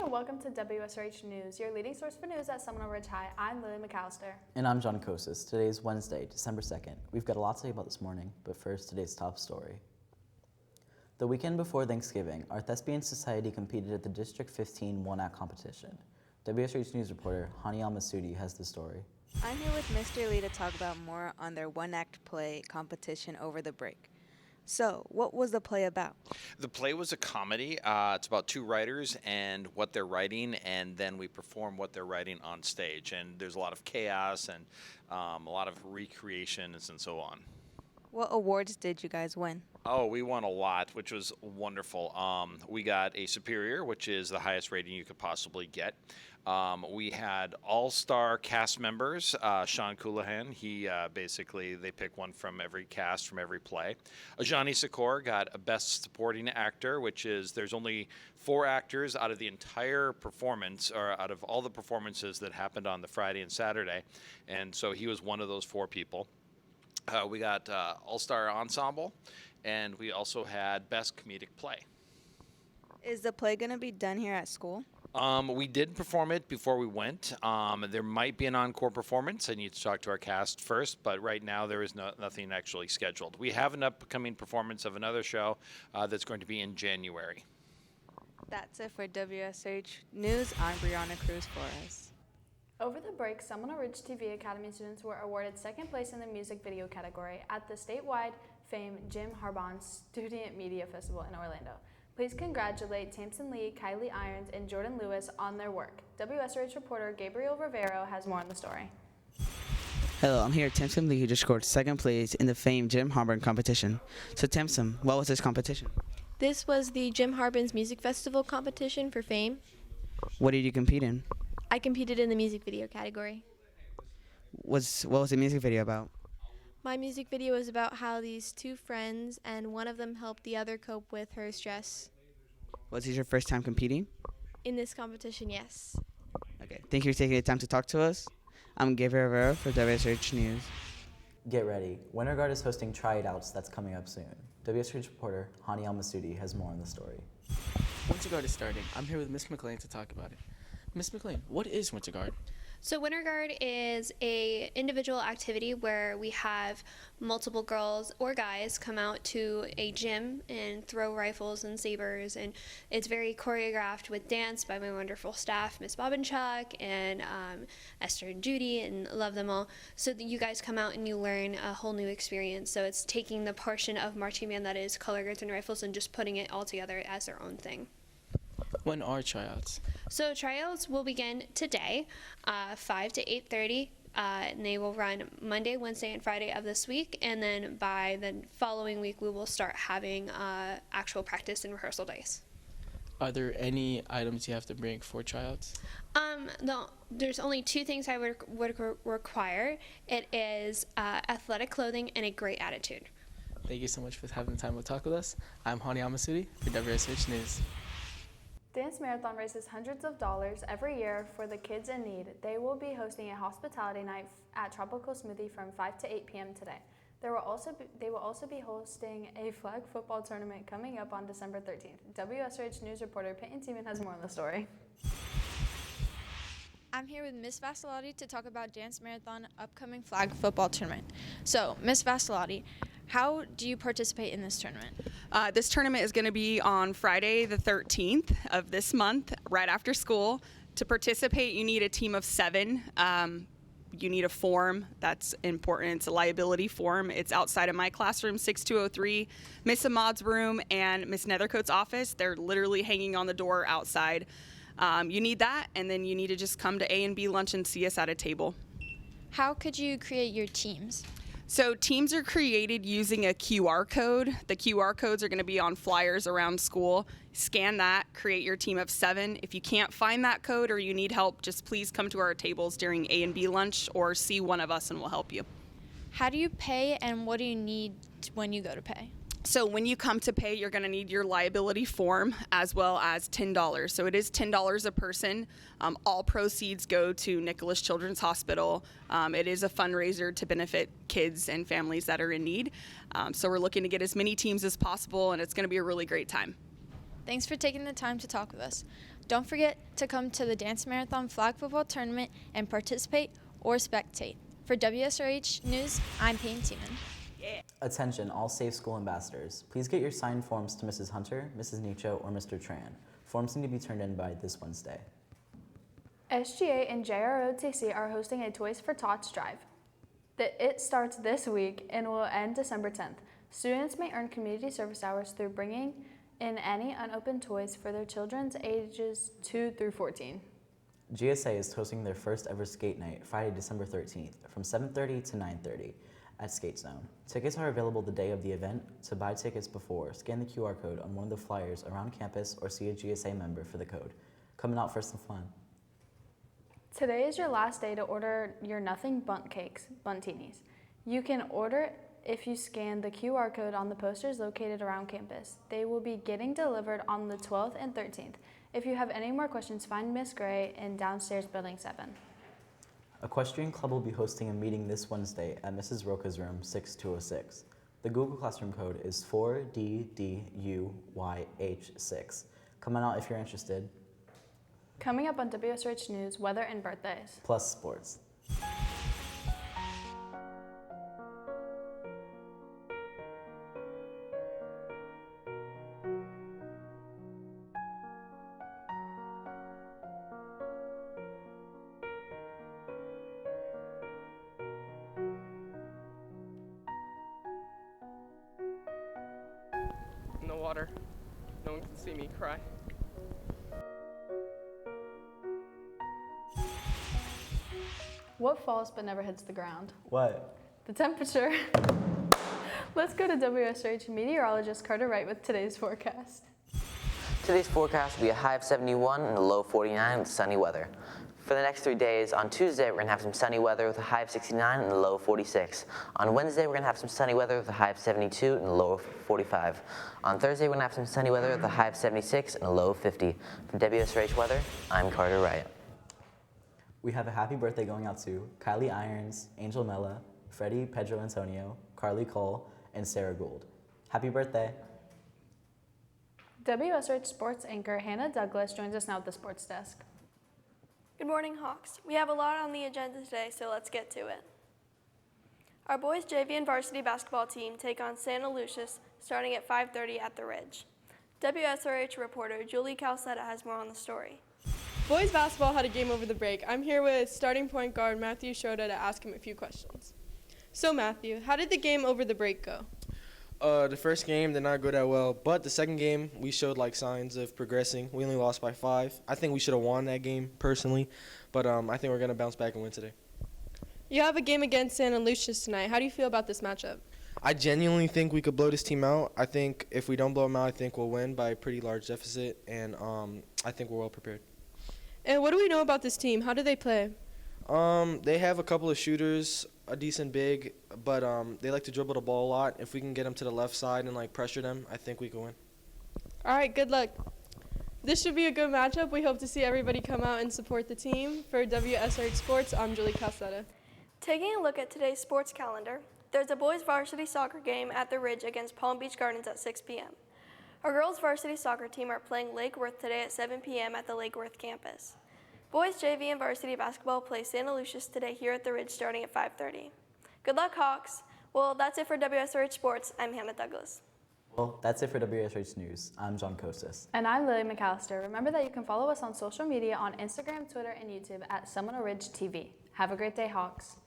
and welcome to Wsrh News, your leading source for news at Seminole Ridge High. I'm Lily McAllister. And I'm John Kosis. Today is Wednesday, December 2nd. We've got a lot to say about this morning, but first, today's top story. The weekend before Thanksgiving, our Thespian Society competed at the District 15 one-act competition. Wsrh News reporter Hani Al-Masudi has the story. I'm here with Mr. Lee to talk about more on their one-act play competition over the break. So, what was the play about? The play was a comedy. It's about two writers and what they're writing, and then we perform what they're writing on stage. And there's a lot of chaos and a lot of recreations and so on. What awards did you guys win? Oh, we won a lot, which was wonderful. We got a superior, which is the highest rating you could possibly get. We had all-star cast members. Sean Coulihan, they pick one from every cast from every play. Ajani Sakor got a best supporting actor, which is there's only 4 actors out of the entire performance, or out of all the performances that happened on the Friday and Saturday, and so he was one of those 4 people. We got all-star ensemble, and we also had best comedic play. Is the play going to be done here at school? We did perform it before we went. There might be an encore performance. I need to talk to our cast first, but right now there is nothing actually scheduled. We have an upcoming performance of another show that's going to be in January. That's it for Wsrh News. I'm Brianna Cruz Flores. Over the break, Seminole Ridge TV Academy students were awarded second place in the music video category at the statewide famed Jim Harbaugh Student Media Festival in Orlando. Please congratulate Tamsin Lee, Kylie Irons, and Jordan Lewis on their work. Wsrh reporter Gabriel Rivero has more on the story. Hello, I'm here with Tamsin Lee, who just scored second place in the famed Jim Harbaugh competition. So Tamsin, what was this competition? This was the Jim Harbin's Music Festival competition for fame. What did you compete in? I competed in the music video category. What was the music video about? My music video is about how these 2 friends and one of them helped the other cope with her stress. Was this your first time competing? In this competition, yes. Okay, thank you for taking the time to talk to us. I'm Gabriel Rivera for Wsrh News. Get ready. Winter Guard is hosting tryouts that's coming up soon. Wsrh reporter Hani Al-Masudi has more on the story. Winter Guard is starting. I'm here with Miss McLean to talk about it. Miss McLean, what is Winter Guard? So Winter Guard is a individual activity where we have multiple girls or guys come out to a gym and throw rifles and sabers, and it's very choreographed with dance by my wonderful staff, Miss Bob and Chuck, and Esther and Judy, and love them all. So that you guys come out and you learn a whole new experience. So it's taking the portion of marching band that is color guards and rifles and just putting it all together as their own thing. When are tryouts? So tryouts will begin today, 5 to 8:30, and they will run Monday, Wednesday, and Friday of this week, and then by the following week we will start having actual practice and rehearsal days. Are there any items you have to bring for tryouts? No, there's only 2 things I would require. It is athletic clothing and a great attitude. Thank you so much for having the time to talk with us. I'm Hani Al-Masudi for Wsrh News. Dance Marathon raises hundreds of dollars every year for the kids in need. They will be hosting a hospitality night at Tropical Smoothie from 5 to 8 p.m. today. They will also be hosting a flag football tournament coming up on December 13th. Wsrh News reporter Peyton Seaman has more on the story. I'm here with Miss Vassalotti to talk about Dance Marathon upcoming flag football tournament. So, Miss Vassalotti, how do you participate in this tournament? This tournament is going to be on Friday the 13th of this month, right after school. To participate, you need a team of 7. You need a form. That's important. It's a liability form. It's outside of my classroom, 6203, Miss Ahmad's room, and Miss Nethercoat's office. They're literally hanging on the door outside. You need that, and then you need to just come to A and B lunch and see us at a table. How could you create your teams? So teams are created using a QR code. The QR codes are going to be on flyers around school. Scan that, create your team of 7. If you can't find that code or you need help, just please come to our tables during A and B lunch or see one of us and we'll help you. How do you pay, and what do you need when you go to pay? So when you come to pay, you're going to need your liability form as well as $10. So it is $10 a person. All proceeds go to Nicholas Children's Hospital. It is a fundraiser to benefit kids and families that are in need. So we're looking to get as many teams as possible, and it's going to be a really great time. Thanks for taking the time to talk with us. Don't forget to come to the Dance Marathon Flag Football Tournament and participate or spectate. For WSRH News, I'm Payne Tiemann. Attention, all Safe School ambassadors. Please get your signed forms to Mrs. Hunter, Mrs. Nicho, or Mr. Tran. Forms need to be turned in by this Wednesday. SGA and JROTC are hosting a Toys for Tots drive. It starts this week and will end December 10th. Students may earn community service hours through bringing in any unopened toys for their children's ages 2 through 14. GSA is hosting their first ever skate night Friday, December 13th from 7:30 to 9:30 at Skate Zone. Tickets are available the day of the event. To buy tickets before, scan the QR code on one of the flyers around campus or see a GSA member for the code. Coming out for some fun. Today is your last day to order your Nothing Bunt Cakes, Buntinis. You can order if you scan the QR code on the posters located around campus. They will be getting delivered on the 12th and 13th. If you have any more questions, find Miss Gray in downstairs Building 7. Equestrian Club will be hosting a meeting this Wednesday at Mrs. Roca's room 6206. The Google Classroom code is 4DDUYH6. Come on out if you're interested. Coming up on WSRH News, weather and birthdays. Plus sports. In the water. No one can see me cry. What falls but never hits the ground? What? The temperature. Let's go to WSRH meteorologist Carter Wright with today's forecast. Today's forecast will be a high of 71 and a low of 49 with sunny weather. For the next 3 days, on Tuesday we're going to have some sunny weather with a high of 69 and a low of 46. On Wednesday we're going to have some sunny weather with a high of 72 and a low of 45. On Thursday we're going to have some sunny weather with a high of 76 and a low of 50. From WSRH Weather, I'm Carter Wright. We have a happy birthday going out to Kylie Irons, Angel Mella, Freddie Pedro Antonio, Carly Cole, and Sarah Gould. Happy birthday. WSRH sports anchor Hannah Douglas joins us now at the sports desk. Good morning, Hawks. We have a lot on the agenda today, so let's get to it. Our boys JV and varsity basketball team take on Santa Lucius starting at 5:30 at the Ridge. WSRH reporter Julie Calcetta has more on the story. Boys basketball had a game over the break. I'm here with starting point guard Matthew Schroeder to ask him a few questions. So Matthew, how did the game over the break go? The first game did not go that well, but the second game we showed signs of progressing. We only lost by 5. I think we should have won that game personally, but I think we're gonna bounce back and win today. You have a game against Santa Lucius tonight. How do you feel about this matchup? I genuinely think we could blow this team out. I think if we don't blow them out, I think we'll win by a pretty large deficit, and I think we're well prepared. And what do we know about this team? How do they play? They have a couple of shooters, a decent big, but they like to dribble the ball a lot. If we can get them to the left side and pressure them, I think we can win. All right, good luck. This should be a good matchup. We hope to see everybody come out and support the team. For WSRH Sports, I'm Julie Calcetta. Taking a look at today's sports calendar, there's a boys varsity soccer game at the Ridge against Palm Beach Gardens at 6 p.m. Our girls varsity soccer team are playing Lake Worth today at 7 p.m. at the Lake Worth campus. Boys JV and varsity basketball play Santa Lucius today here at the Ridge starting at 5:30. Good luck, Hawks. Well, that's it for WSRH Sports. I'm Hannah Douglas. Well, that's it for WSH News. I'm John Kostas. And I'm Lily McAllister. Remember that you can follow us on social media on Instagram, Twitter, and YouTube at Seminole Ridge TV. Have a great day, Hawks.